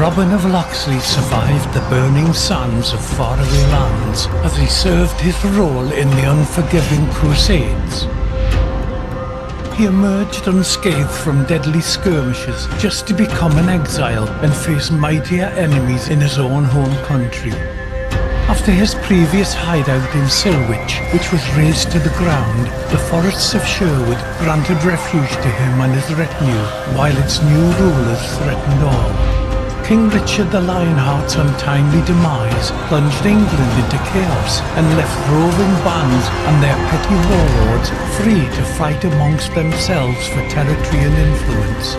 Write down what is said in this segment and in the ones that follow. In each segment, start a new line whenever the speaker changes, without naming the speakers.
Robin of Locksley survived the burning sands of faraway lands as he served his role in the unforgiving Crusades. He emerged unscathed from deadly skirmishes just to become an exile and face mightier enemies in his own home country. After his previous hideout in Sherwood, which was razed to the ground, the forests of Sherwood granted refuge to him and his retinue, while its new rulers threatened all. King Richard the Lionheart's untimely demise plunged England into chaos and left roving bands and their petty warlords free to fight amongst themselves for territory and influence.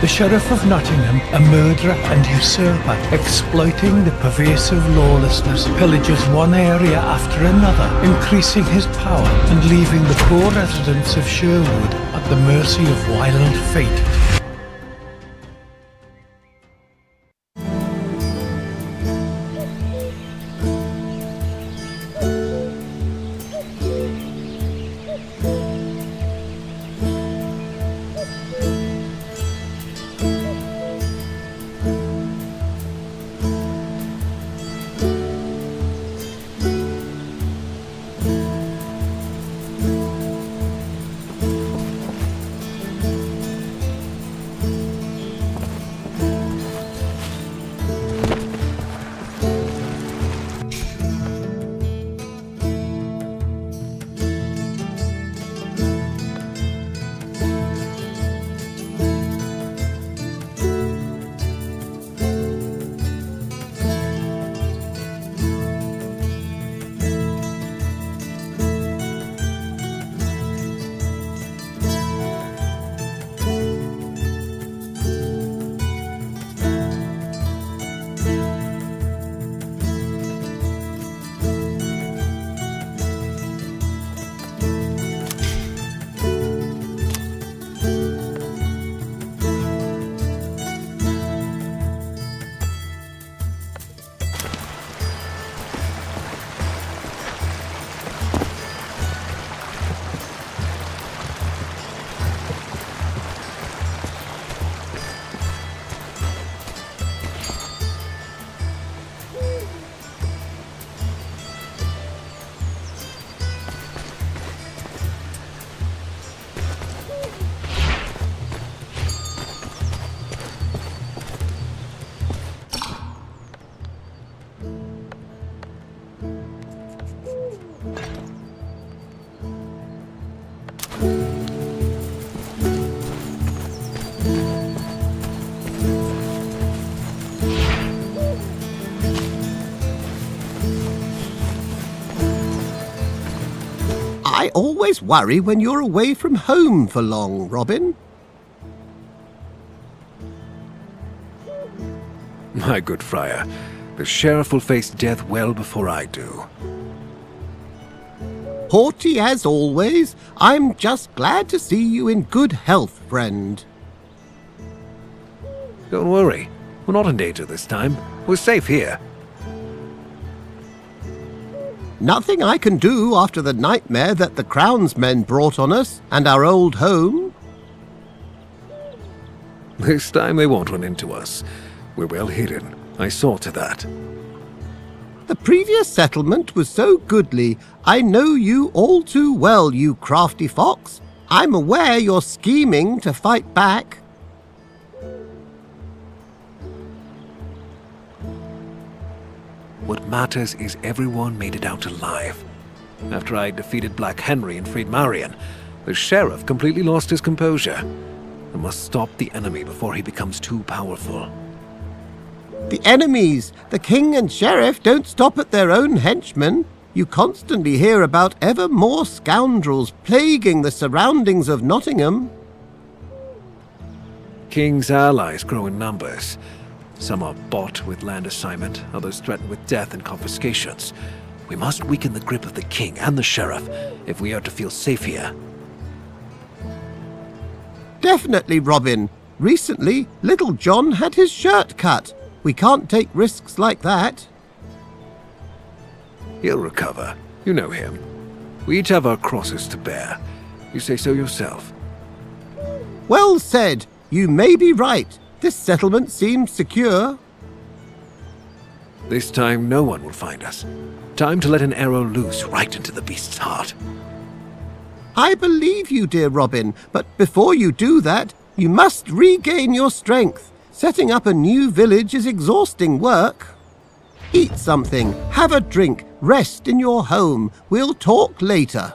The Sheriff of Nottingham, a murderer and usurper, exploiting the pervasive lawlessness, pillages one area after another, increasing his power and leaving the poor residents of Sherwood at the mercy of wild fate.
I always worry when you're away from home for long, Robin.
My good friar, the sheriff will face death well before I do.
Haughty as always, I'm just glad to see you in good health, friend.
Don't worry, we're not in danger this time. We're safe here.
Nothing I can do after the nightmare that the Crown's men brought on us and our old home.
This time they won't run into us. We're well hidden. I saw to that.
The previous settlement was so goodly. I know you all too well, you crafty fox. I'm aware you're scheming to fight back.
What matters is everyone made it out alive. After I defeated Black Henry and freed Marion, the sheriff completely lost his composure. I must stop the enemy before he becomes too powerful.
The enemies, the king and sheriff, don't stop at their own henchmen. You constantly hear about ever more scoundrels plaguing the surroundings of Nottingham.
King's allies grow in numbers. Some are bought with land assignment, others threatened with death and confiscations. We must weaken the grip of the king and the sheriff if we are to feel safe here.
Definitely, Robin. Recently, Little John had his shirt cut. We can't take risks like that.
He'll recover. You know him. We each have our crosses to bear. You say so yourself.
Well said. You may be right. This settlement seems secure.
This time no one will find us. Time to let an arrow loose right into the beast's heart.
I believe you, dear Robin, but before you do that, you must regain your strength. Setting up a new village is exhausting work. Eat something, have a drink, rest in your home. We'll talk later.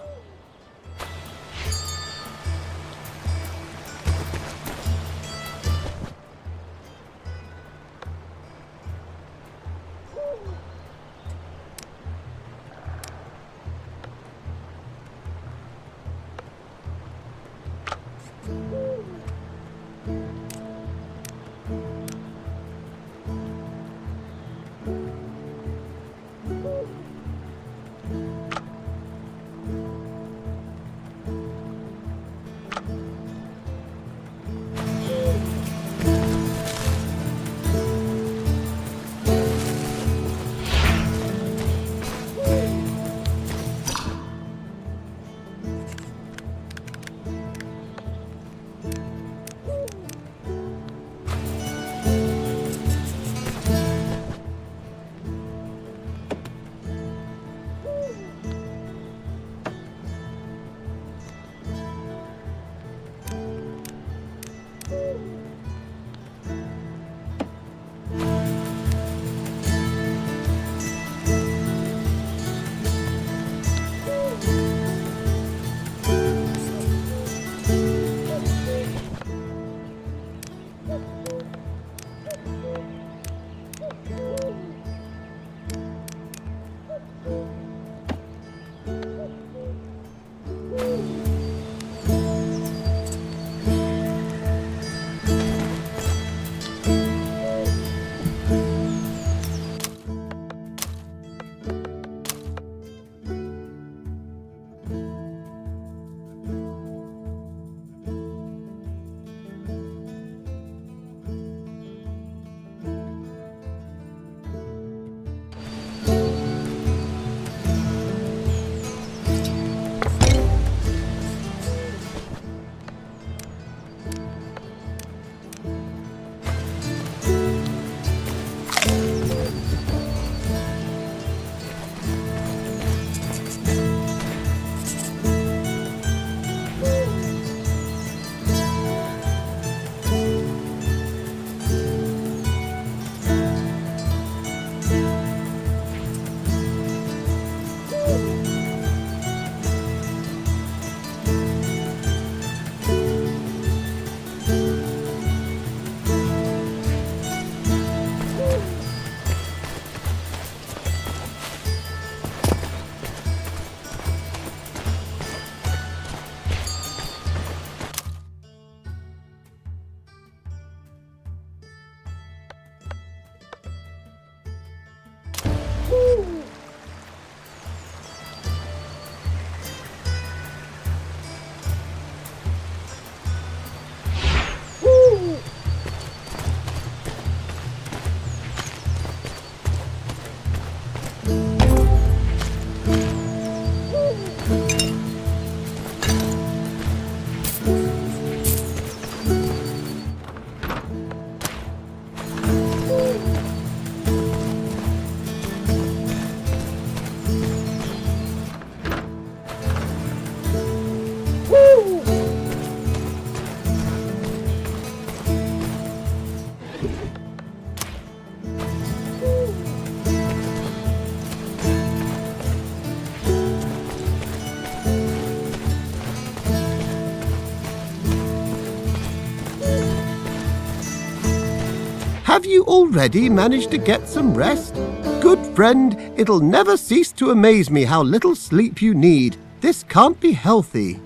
Have you already managed to get some rest? Good friend, it'll never cease to amaze me how little sleep you need. This can't be healthy.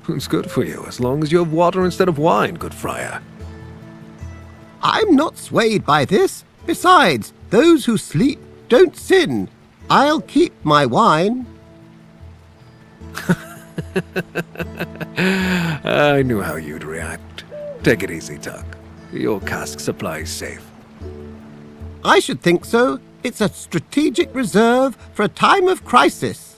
It's good for you, as long as you have water instead of wine, good friar.
I'm not swayed by this. Besides, those who sleep don't sin. I'll keep my wine.
I knew how you'd react. Take it easy, Tuck. Your cask supply's safe.
I should think so. It's a strategic reserve for a time of crisis.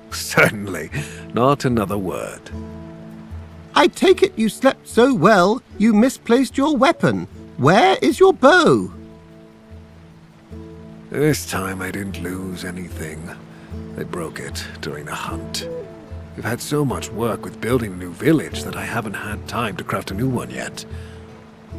Certainly. Not another word.
I take it you slept so well, you misplaced your weapon. Where is your bow?
This time I didn't lose anything. They broke it during the hunt. We've had so much work with building a new village that I haven't had time to craft a new one yet.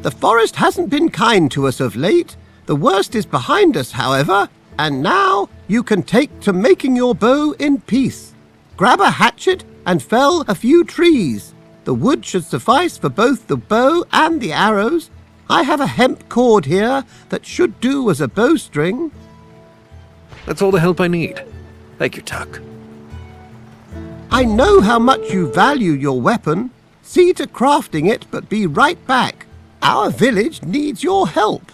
The forest hasn't been kind to us of late. The worst is behind us, however, and now you can take to making your bow in peace. Grab a hatchet and fell a few trees. The wood should suffice for both the bow and the arrows. I have a hemp cord here that should do as a bowstring.
That's all the help I need. Thank you, Tuck.
I know how much you value your weapon. See to crafting it, but be right back. Our village needs your help.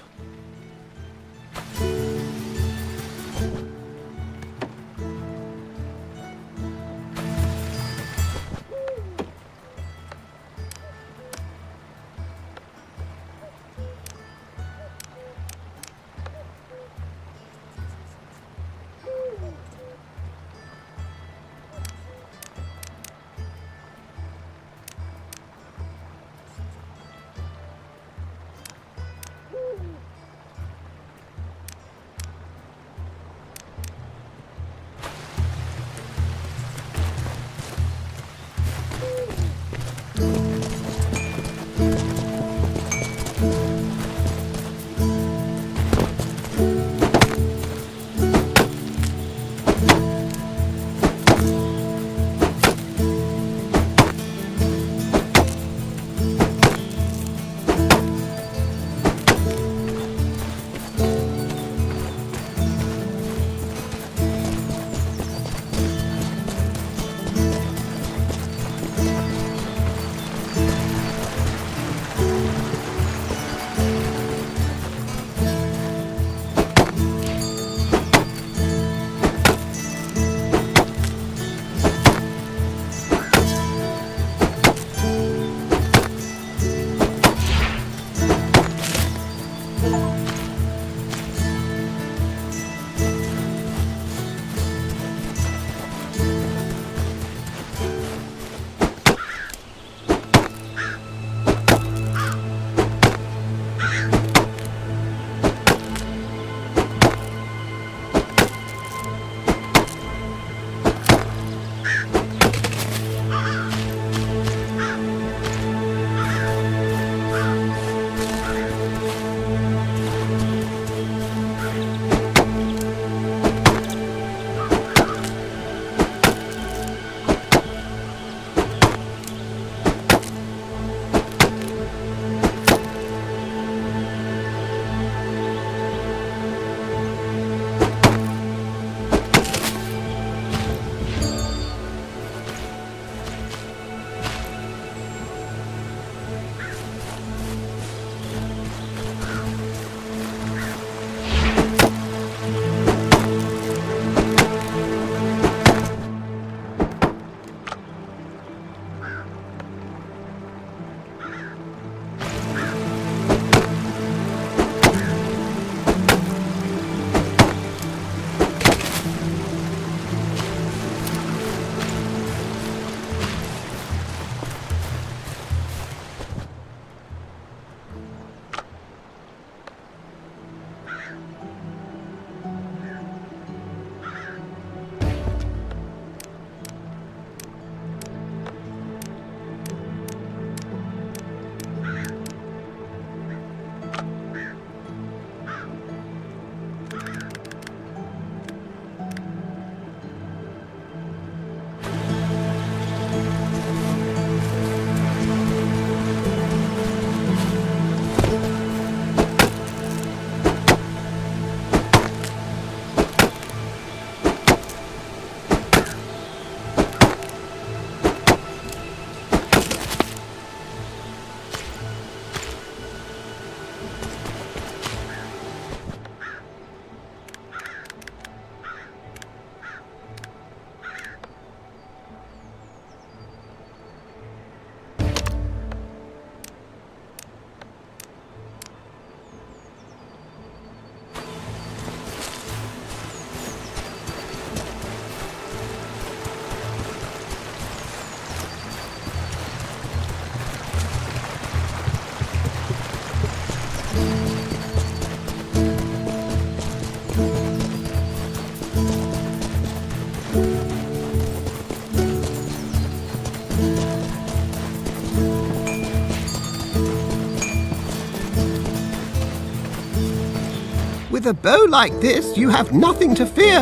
With a bow like this, you have nothing to fear.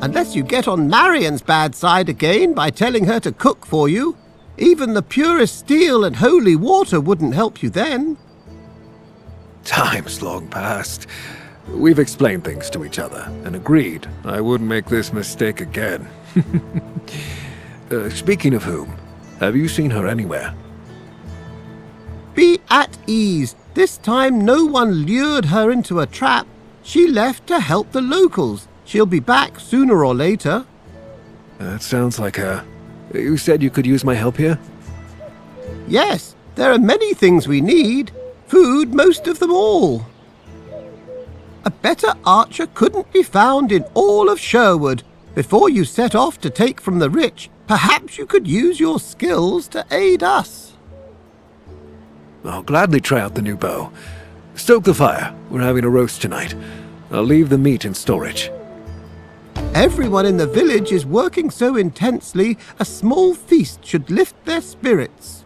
Unless you get on Marion's bad side again by telling her to cook for you. Even the purest steel and holy water wouldn't help you then.
Time's long past. We've explained things to each other and agreed I wouldn't make this mistake again. Speaking of whom, have you seen her anywhere?
Be at ease. This time no one lured her into a trap. She left to help the locals. She'll be back sooner or later.
That sounds like her. You said you could use my help here?
Yes, there are many things we need. Food, most of them all. A better archer couldn't be found in all of Sherwood. Before you set off to take from the rich, perhaps you could use your skills to aid us.
I'll gladly try out the new bow. Stoke the fire. We're having a roast tonight. I'll leave the meat in storage.
Everyone in the village is working so intensely, a small feast should lift their spirits.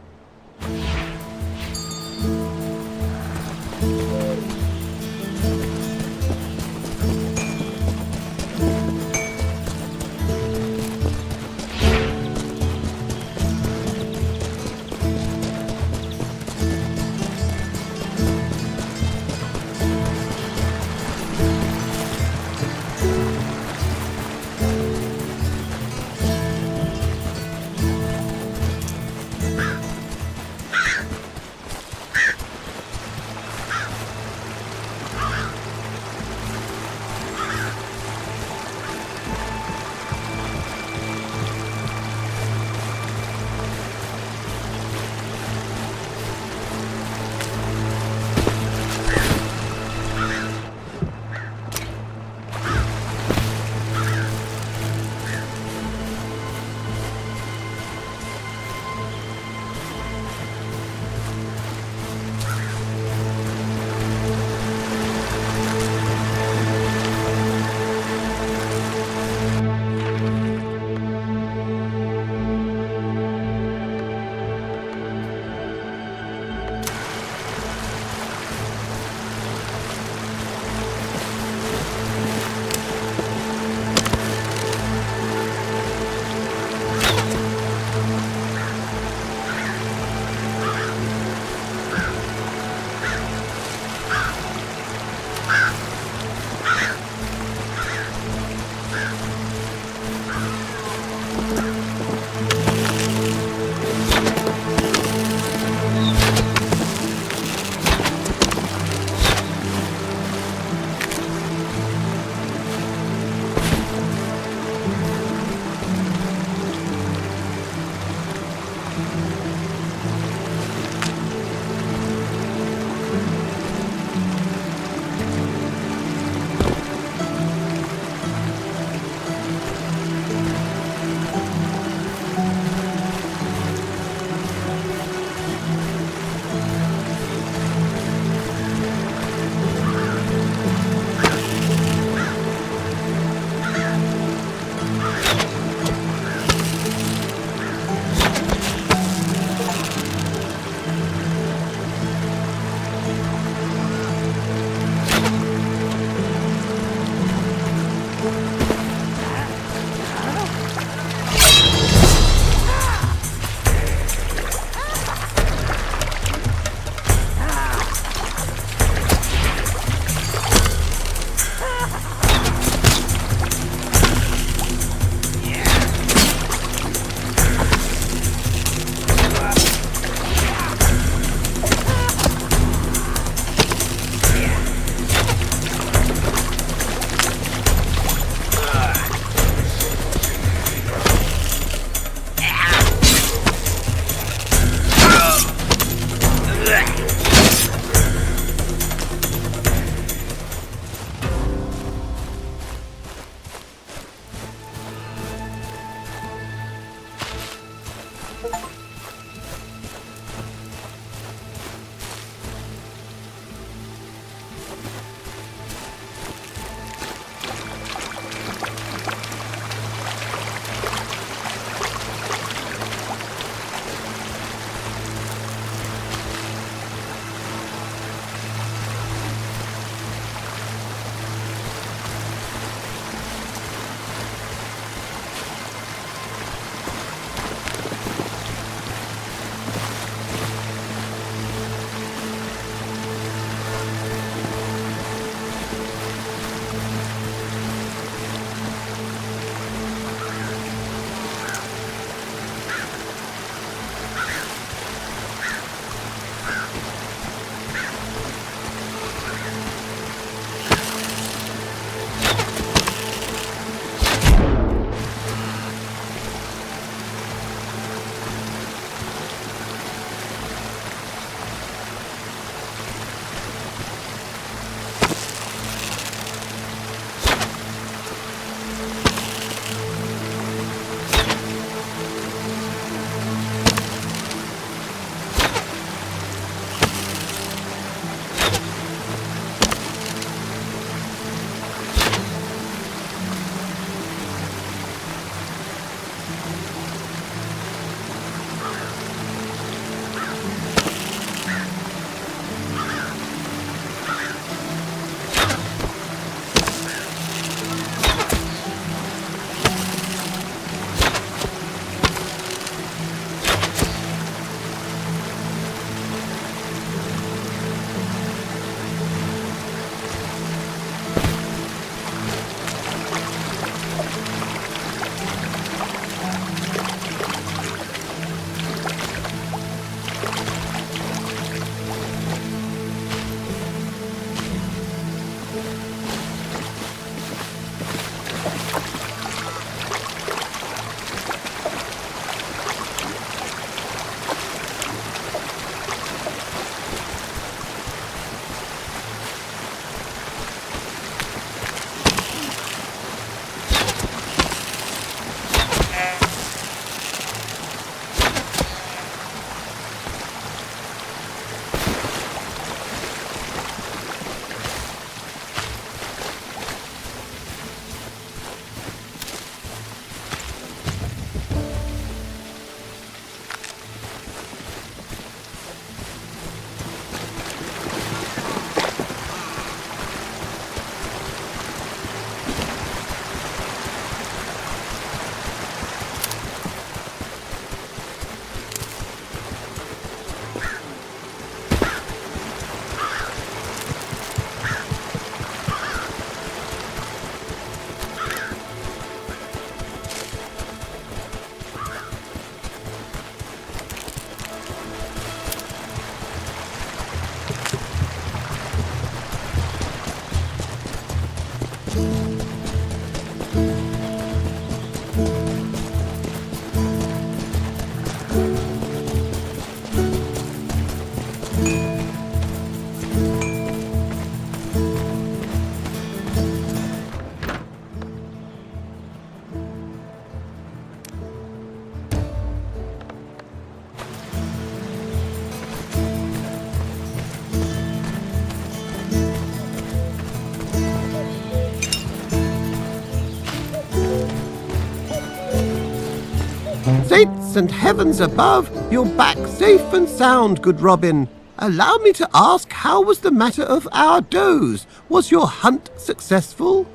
Saints and heavens above, you're back safe and sound, good Robin. Allow me to ask, how was the matter of our does? Was your hunt successful?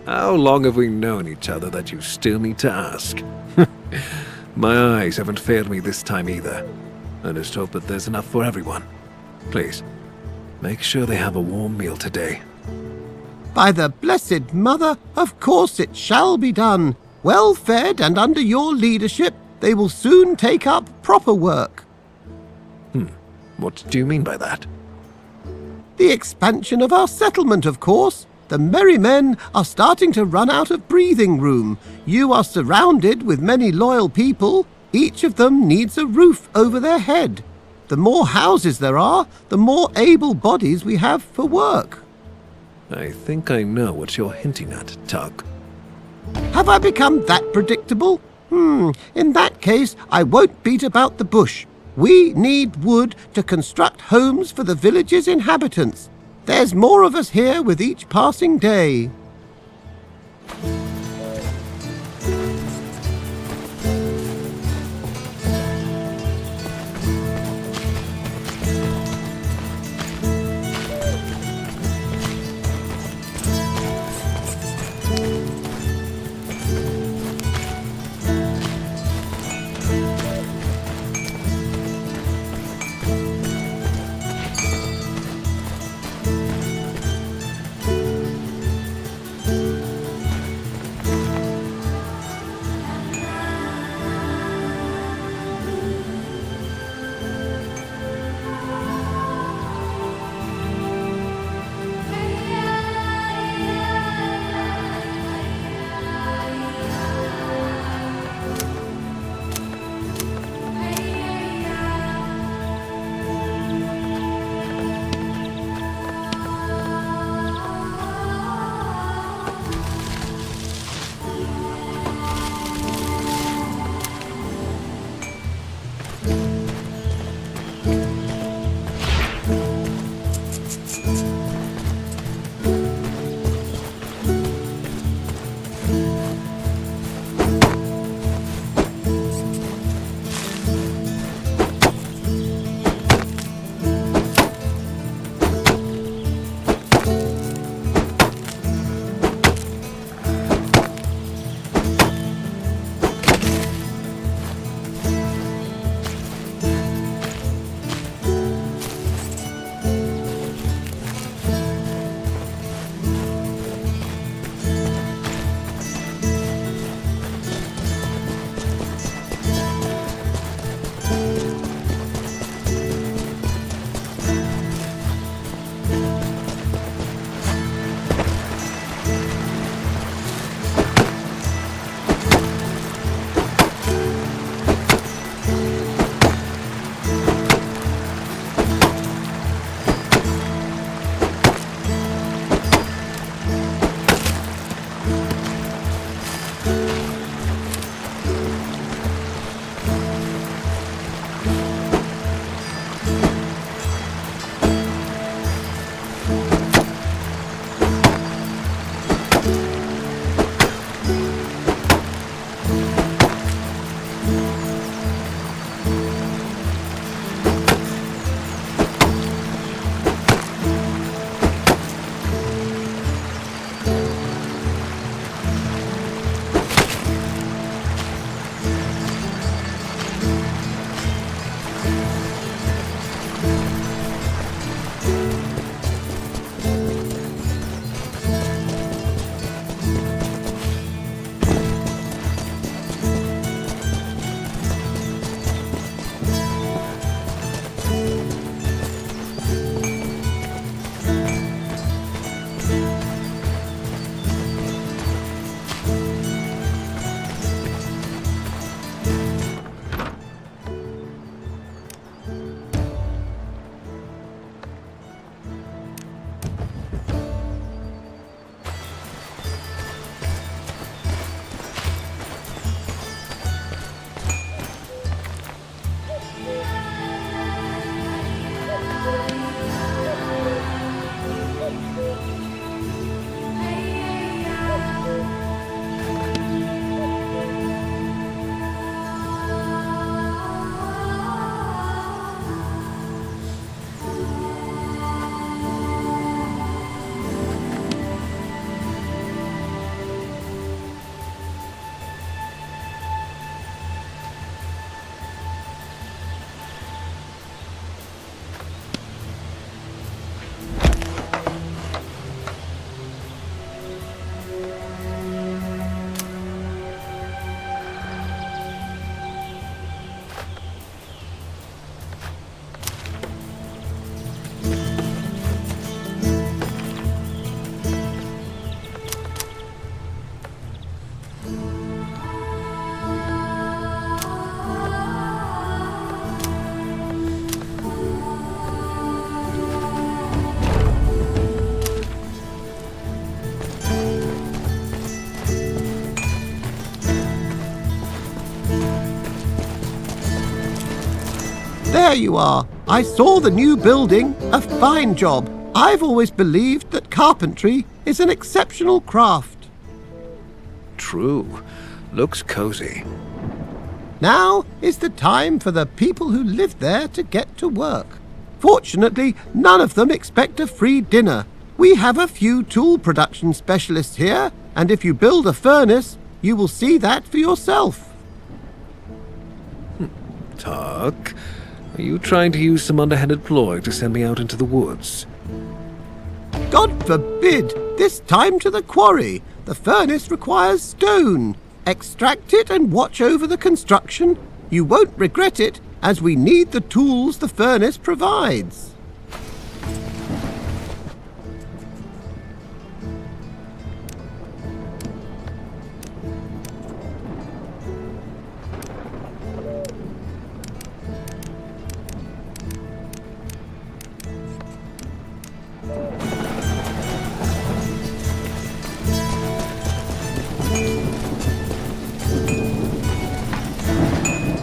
How long have we known each other that you still need to ask? My eyes haven't failed me this time either. I just hope that there's enough for everyone. Please, make sure they have a warm meal today.
By the Blessed Mother, of course it shall be done. Well fed and under your leadership, they will soon take up proper work.
What do you mean by that?
The expansion of our settlement, of course. The merry men are starting to run out of breathing room. You are surrounded with many loyal people. Each of them needs a roof over their head. The more houses there are, the more able bodies we have for work.
I think I know what you're hinting at, Tug.
Have I become that predictable? In that case, I won't beat about the bush. We need wood to construct homes for the village's inhabitants. There's more of us here with each passing day. There you are. I saw the new building. A fine job. I've always believed that carpentry is an exceptional craft.
True. Looks cozy.
Now is the time for the people who live there to get to work. Fortunately, none of them expect a free dinner. We have a few tool production specialists here, and if you build a furnace, you will see that for yourself.
Tuck, are you trying to use some underhanded ploy to send me out into the woods?
God forbid! This time to the quarry. The furnace requires stone. Extract it and watch over the construction. You won't regret it, as we need the tools the furnace provides.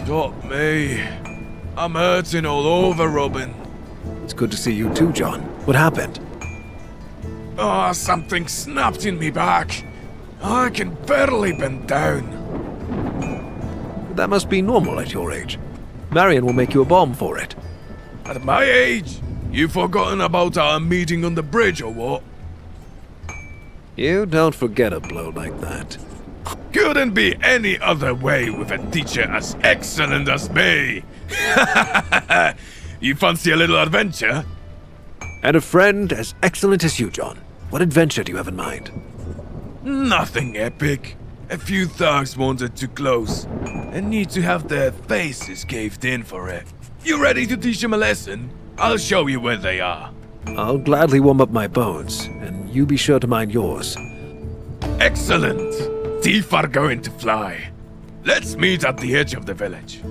Stop me. I'm hurting all over, Robin.
It's good to see you too, John. What happened?
Oh, something snapped in me back. I can barely bend down.
That must be normal at your age. Marion will make you a balm for it.
At my age? You forgotten about our meeting on the bridge or what?
You don't forget a blow like that.
Couldn't be any other way with a teacher as excellent as me. You fancy a little adventure?
And a friend as excellent as you, John. What adventure do you have in mind?
Nothing epic. A few thugs wanted too close and need to have their faces caved in for it. You ready to teach them a lesson? I'll show you where they are.
I'll gladly warm up my bones, and you be sure to mind yours.
Excellent! Teeth are going to fly. Let's meet at the edge of the village.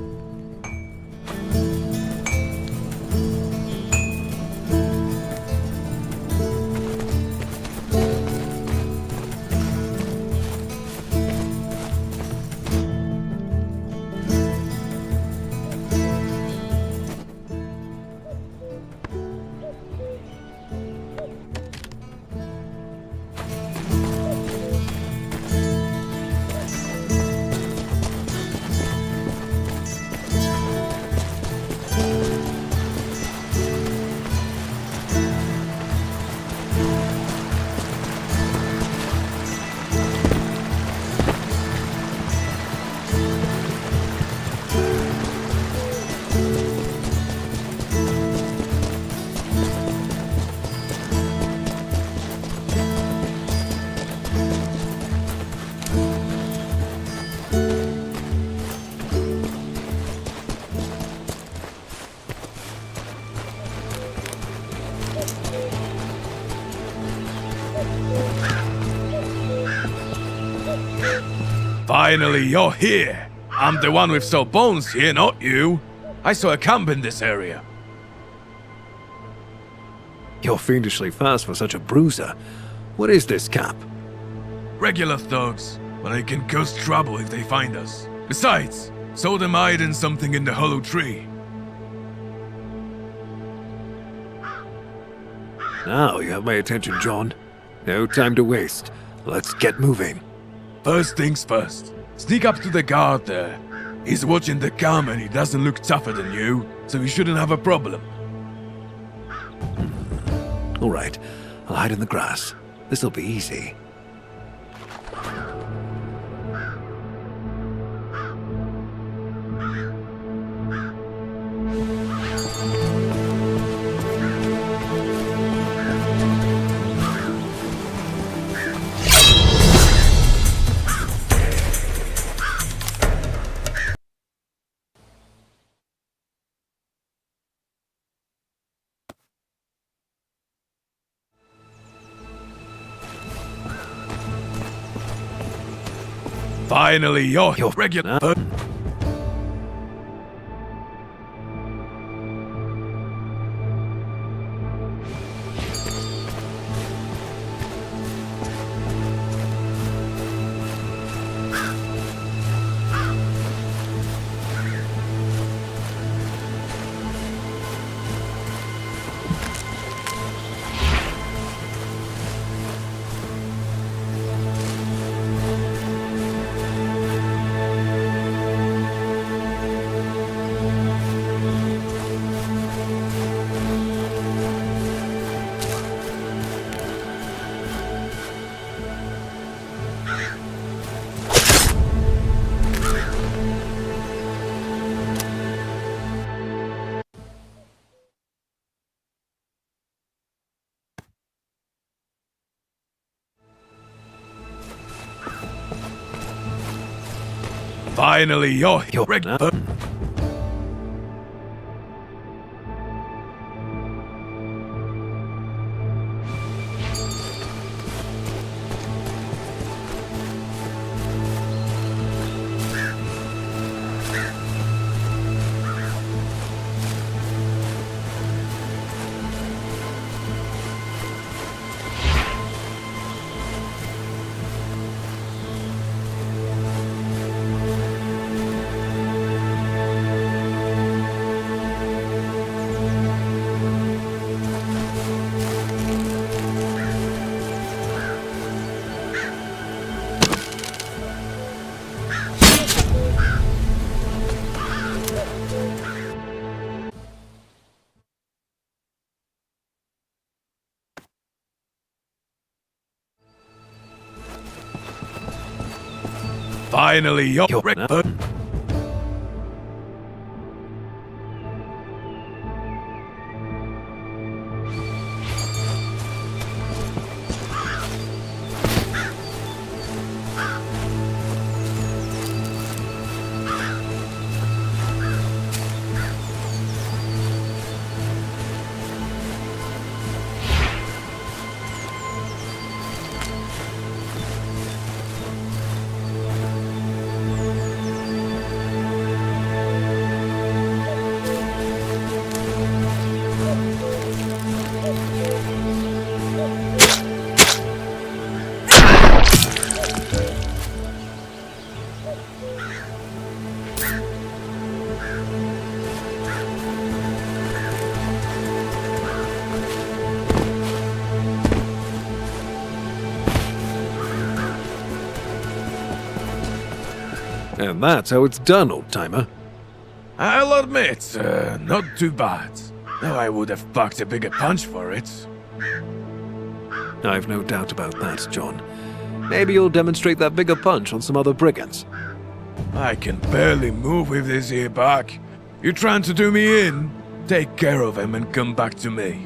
Finally, you're here. I'm the one with sore bones here, not you. I saw a camp in this area.
You're fiendishly fast for such a bruiser. What is this camp?
Regular thugs, but they can cause trouble if they find us. Besides, saw them hiding something in the hollow tree.
Now you have my attention, John. No time to waste. Let's get moving.
First things first. Sneak up to the guard there. He's watching the camp and he doesn't look tougher than you, so he shouldn't have a problem.
All right, I'll hide in the grass. This'll be easy.
Finally, you're regular. Finally, you're here. Finally, you're here.
And that's how it's done, old-timer.
I'll admit, not too bad. Though I would have packed a bigger punch for it.
I've no doubt about that, John. Maybe you'll demonstrate that bigger punch on some other brigands.
I can barely move with this here back. You trying to do me in? Take care of him and come back to me.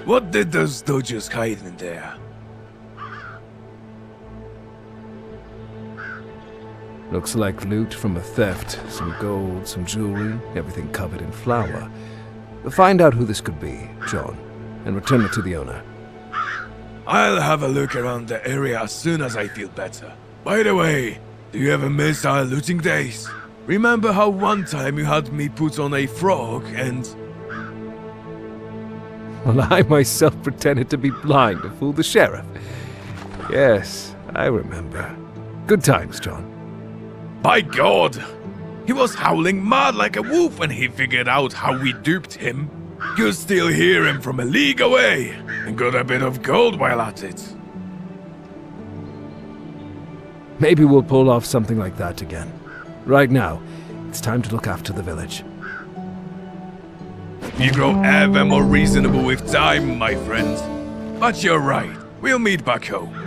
What did those dodgers hide in there?
Looks like loot from a theft. Some gold, some jewelry, everything covered in flour. Find out who this could be, John, and return it to the owner.
I'll have a look around the area as soon as I feel better. By the way, do you ever miss our looting days? Remember how one time you had me put on a frog and...
Well, I myself pretended to be blind to fool the sheriff. Yes, I remember. Good times, John.
By God! He was howling mad like a wolf when he figured out how we duped him. Could still hear him from a league away, and got a bit of gold while at it.
Maybe we'll pull off something like that again. Right now, it's time to look after the village.
You grow ever more reasonable with time, my friend. But you're right. We'll meet back home.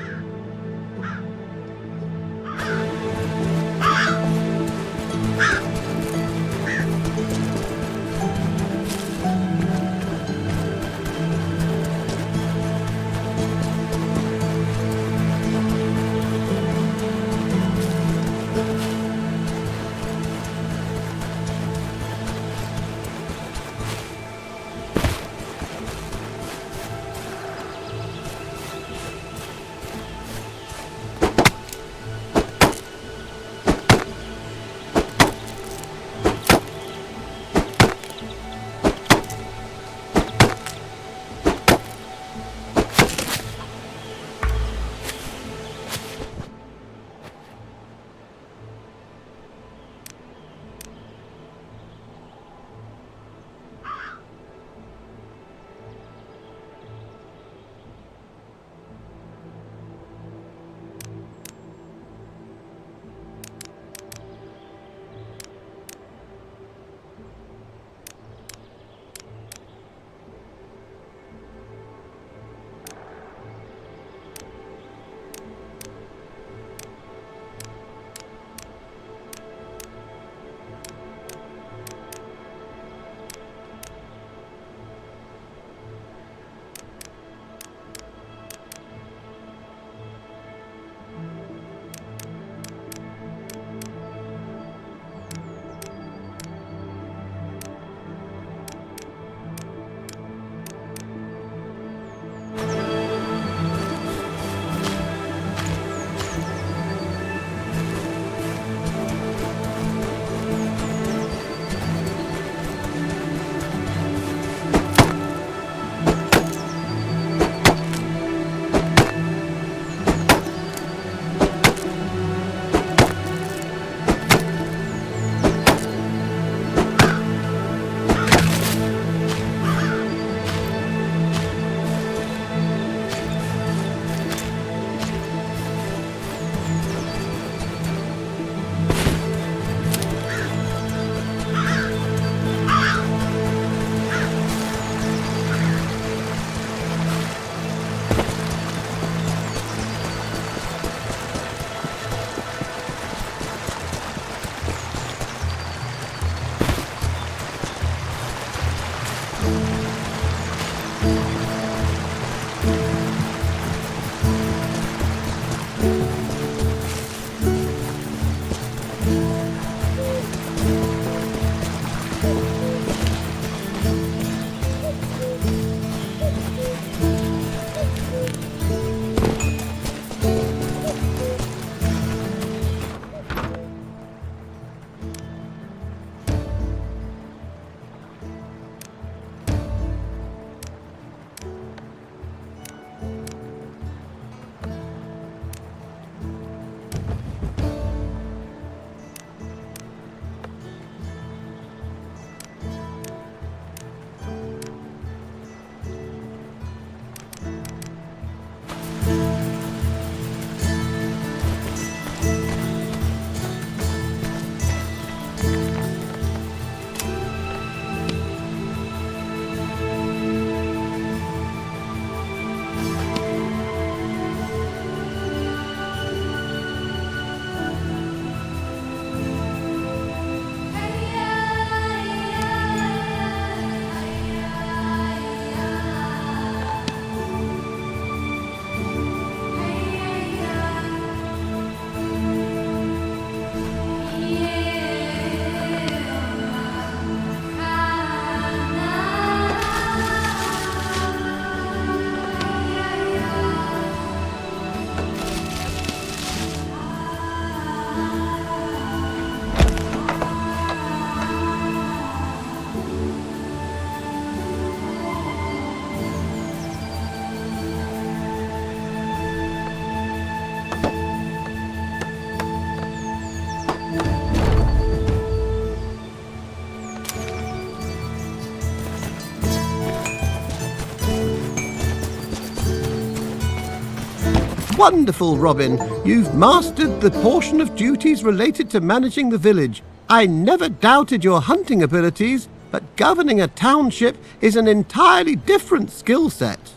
Wonderful, Robin. You've mastered the portion of duties related to managing the village. I never doubted your hunting abilities, but governing a township is an entirely different skill set.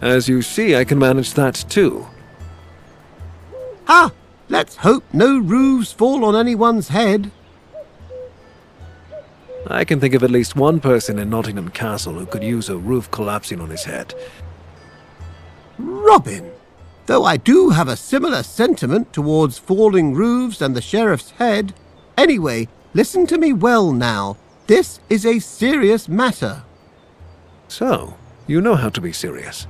As you see, I can manage that too.
Ha! Let's hope no roofs fall on anyone's head.
I can think of at least one person in Nottingham Castle who could use a roof collapsing on his head.
Robin, though I do have a similar sentiment towards falling roofs and the sheriff's head. Anyway, listen to me well now. This is a serious matter.
So, you know how to be serious.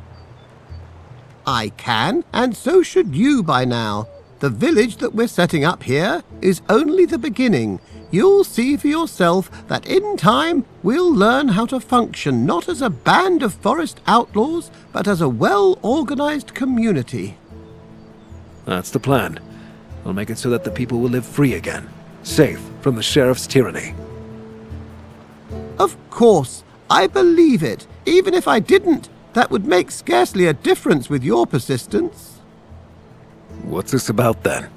I can, and so should you by now. The village that we're setting up here is only the beginning. You'll see for yourself that in time we'll learn how to function not as a band of forest outlaws, but as a well-organized community.
That's the plan. I'll make it so that the people will live free again, safe from the sheriff's tyranny.
Of course, I believe it. Even if I didn't, that would make scarcely a difference with your persistence.
What's this about then?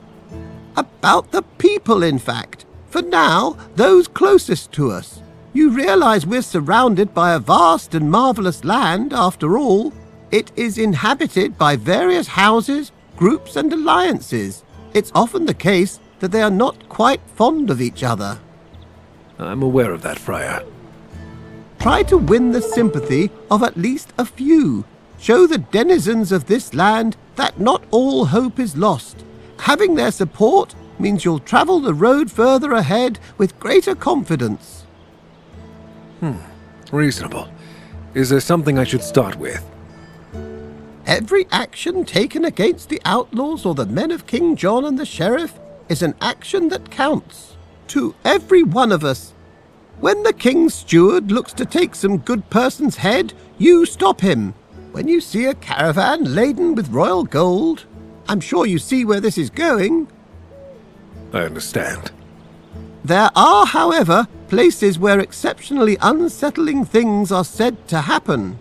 About the people, in fact. For now, those closest to us. You realize we're surrounded by a vast and marvelous land, after all. It is inhabited by various houses, groups and alliances. It's often the case that they are not quite fond of each other.
I'm aware of that, Friar.
Try to win the sympathy of at least a few. Show the denizens of this land that not all hope is lost. Having their support means you'll travel the road further ahead with greater confidence.
Reasonable. Is there something I should start with?
Every action taken against the outlaws or the men of King John and the sheriff is an action that counts. To every one of us. When the king's steward looks to take some good person's head, you stop him. When you see a caravan laden with royal gold, I'm sure you see where this is going.
I understand.
There are, however, places where exceptionally unsettling things are said to happen.